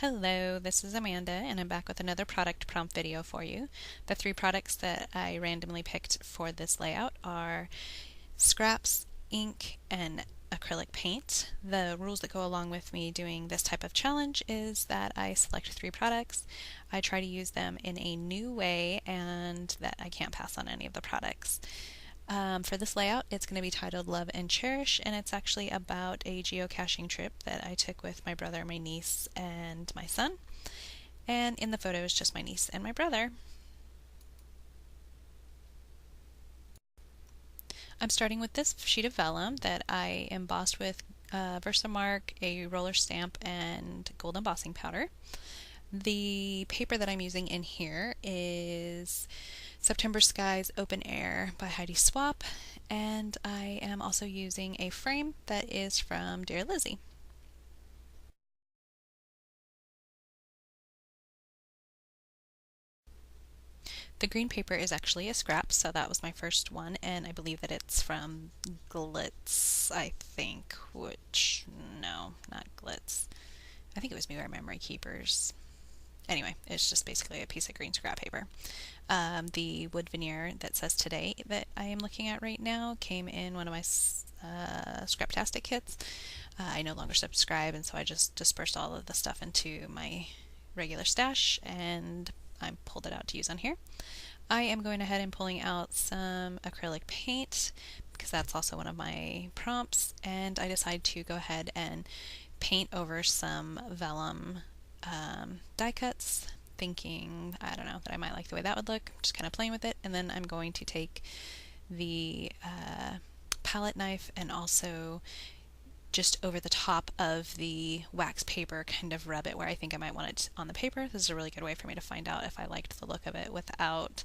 Hello, this is Amanda, and I'm back with another product prompt video for you. The three products that I randomly picked for this layout are scraps, ink, and acrylic paint. The rules that go along with me doing this type of challenge is that I select three products, I try to use them in a new way, and that I can't pass on any of the products. For this layout, it's going to be titled Love and Cherish, and it's actually about a geocaching trip that I took with my brother, my niece, and my son. And in the photo is just my niece and my brother. I'm starting with this sheet of vellum that I embossed with Versamark, a roller stamp, and gold embossing powder. The paper that I'm using in here is September Skies Open Air by Heidi Swapp, and I am also using a frame that is from Dear Lizzie. The green paper is actually a scrap, so that was my first one, and I believe that it's from Glitz, I think, which, no, not Glitz. I think it was Mirror Memory Keepers. Anyway, it's just basically a piece of green scrap paper. The wood veneer that says today that I am looking at right now came in one of my Scraptastic kits. I no longer subscribe, and so I just dispersed all of the stuff into my regular stash, and I pulled it out to use on here. I am going ahead and pulling out some acrylic paint because that's also one of my prompts, and I decided to go ahead and paint over some vellum die cuts, thinking, I don't know, that I might like the way that would look, just kind of playing with it. And then I'm going to take the palette knife and also just over the top of the wax paper kind of rub it where I think I might want it on the paper. This is a really good way for me to find out if I liked the look of it without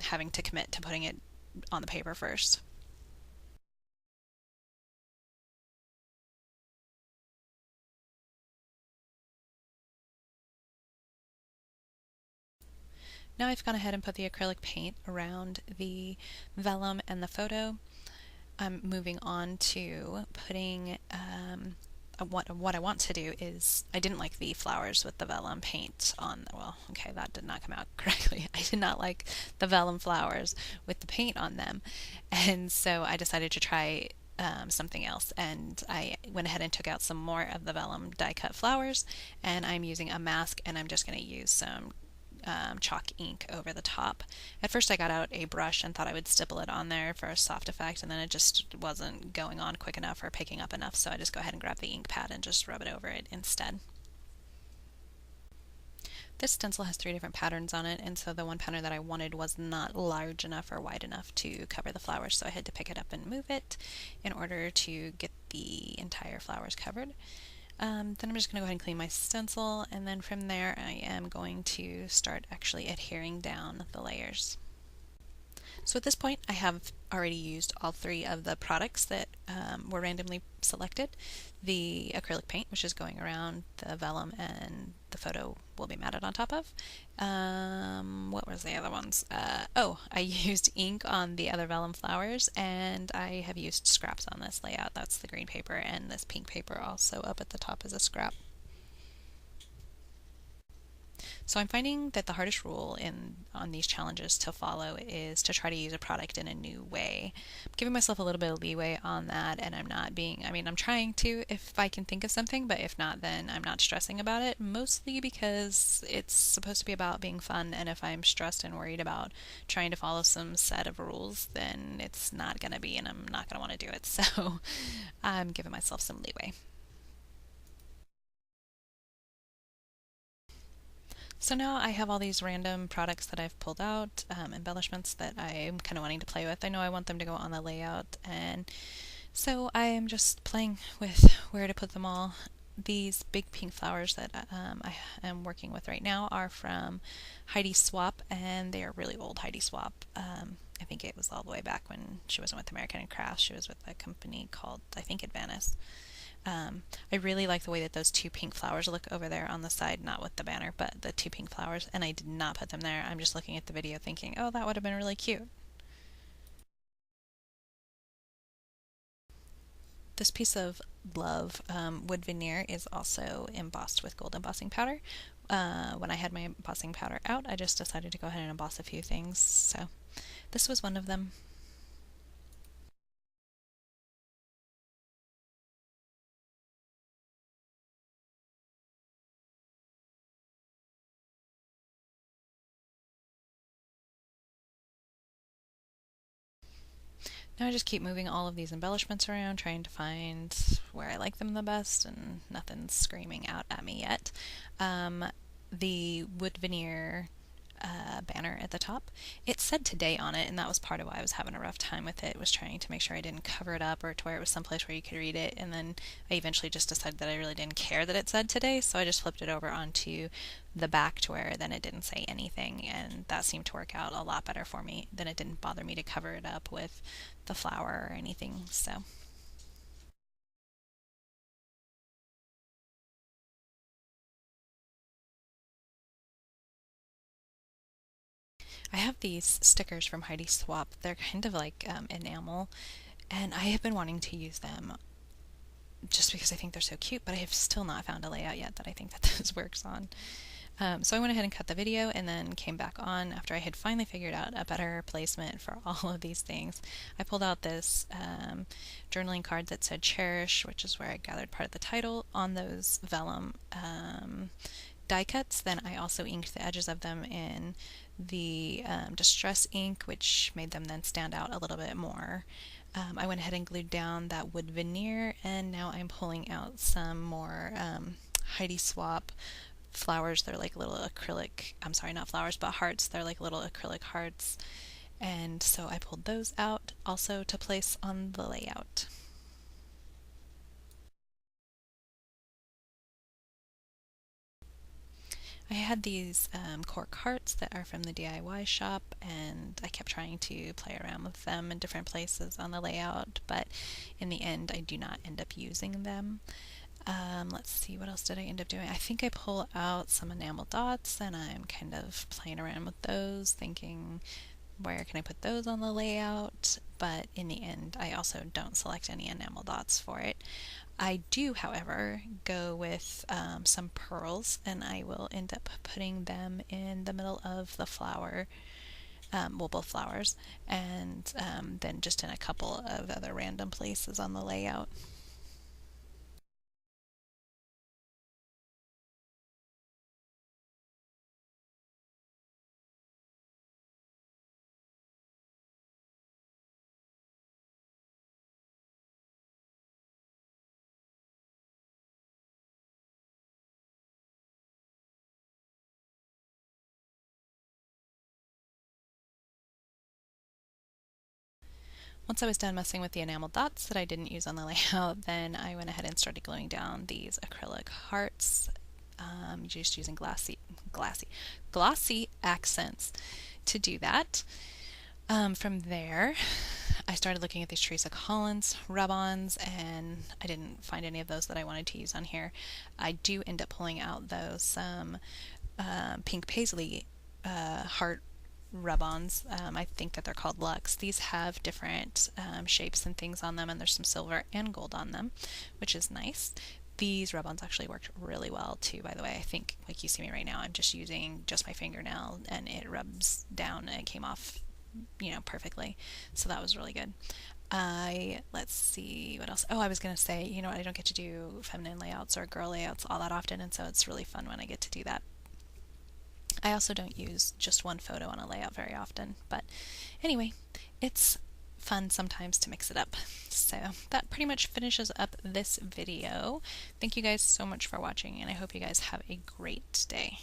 having to commit to putting it on the paper first. Now I've gone ahead and put the acrylic paint around the vellum and the photo. I'm moving on to putting what I want to do is, I didn't like the flowers with the vellum paint on, well, okay, that did not come out correctly. I did not like the vellum flowers with the paint on them, and so I decided to try something else, and I went ahead and took out some more of the vellum die cut flowers, and I'm using a mask, and I'm just going to use some chalk ink over the top. At first I got out a brush and thought I would stipple it on there for a soft effect, and then it just wasn't going on quick enough or picking up enough, so I just go ahead and grab the ink pad and just rub it over it instead. This stencil has three different patterns on it, and so the one pattern that I wanted was not large enough or wide enough to cover the flowers, so I had to pick it up and move it in order to get the entire flowers covered. Then I'm just going to go ahead and clean my stencil, and then from there I am going to start actually adhering down the layers. So at this point I have already used all three of the products that were randomly selected. The acrylic paint, which is going around the vellum and the photo will be matted on top of. What was the other ones? I used ink on the other vellum flowers, and I have used scraps on this layout. That's the green paper, and this pink paper also up at the top is a scrap. So I'm finding that the hardest rule on these challenges to follow is to try to use a product in a new way. I'm giving myself a little bit of leeway on that, and I'm not being, I'm trying to if I can think of something, but if not, then I'm not stressing about it, mostly because it's supposed to be about being fun, and if I'm stressed and worried about trying to follow some set of rules, then it's not going to be, and I'm not going to want to do it. So I'm giving myself some leeway. So now I have all these random products that I've pulled out, embellishments that I'm kind of wanting to play with. I know I want them to go on the layout, and so I am just playing with where to put them all. These big pink flowers that I am working with right now are from Heidi Swapp, and they are really old Heidi Swapp. I think it was all the way back when she wasn't with American Crafts. She was with a company called, I think, Advantis. I really like the way that those two pink flowers look over there on the side, not with the banner, but the two pink flowers, and I did not put them there. I'm just looking at the video thinking, oh, that would have been really cute. This piece of Love wood veneer is also embossed with gold embossing powder. When I had my embossing powder out, I just decided to go ahead and emboss a few things, so this was one of them. Now I just keep moving all of these embellishments around, trying to find where I like them the best, and nothing's screaming out at me yet. Um, the wood veneer banner at the top, it said today on it, and that was part of why I was having a rough time with it, was trying to make sure I didn't cover it up or to where it was someplace where you could read it. And then I eventually just decided that I really didn't care that it said today, so I just flipped it over onto the back to where then it didn't say anything, and that seemed to work out a lot better for me. Then it didn't bother me to cover it up with the flower or anything. So I have these stickers from Heidi Swap. They're kind of like enamel, and I have been wanting to use them just because I think they're so cute, but I have still not found a layout yet that I think that this works on. So I went ahead and cut the video and then came back on after I had finally figured out a better placement for all of these things. I pulled out this journaling card that said Cherish, which is where I gathered part of the title, on those vellum die cuts. Then I also inked the edges of them in the distress ink, which made them then stand out a little bit more. I went ahead and glued down that wood veneer, and now I'm pulling out some more Heidi Swap flowers. They're like little acrylic, I'm sorry, not flowers, but hearts. They're like little acrylic hearts. And so I pulled those out also to place on the layout. I had these cork hearts that are from the DIY shop, and I kept trying to play around with them in different places on the layout, but in the end I do not end up using them. Let's see, what else did I end up doing? I think I pull out some enamel dots, and I'm kind of playing around with those, thinking where can I put those on the layout, but in the end I also don't select any enamel dots for it. I do, however, go with some pearls, and I will end up putting them in the middle of the flower, well, both flowers, and then just in a couple of other random places on the layout. Once I was done messing with the enamel dots that I didn't use on the layout, then I went ahead and started gluing down these acrylic hearts, just using glossy accents to do that. From there, I started looking at these Teresa Collins rub-ons, and I didn't find any of those that I wanted to use on here. I do end up pulling out those pink paisley heart rub-ons. I think that they're called Luxe. These have different shapes and things on them, and there's some silver and gold on them, which is nice. These rub-ons actually worked really well too, by the way. I think, like you see me right now, I'm just using just my fingernail, and it rubs down and it came off, perfectly. So that was really good. Let's see what else. Oh, I was gonna say, I don't get to do feminine layouts or girl layouts all that often, and so it's really fun when I get to do that. I also don't use just one photo on a layout very often, but anyway, it's fun sometimes to mix it up. So that pretty much finishes up this video. Thank you guys so much for watching, and I hope you guys have a great day.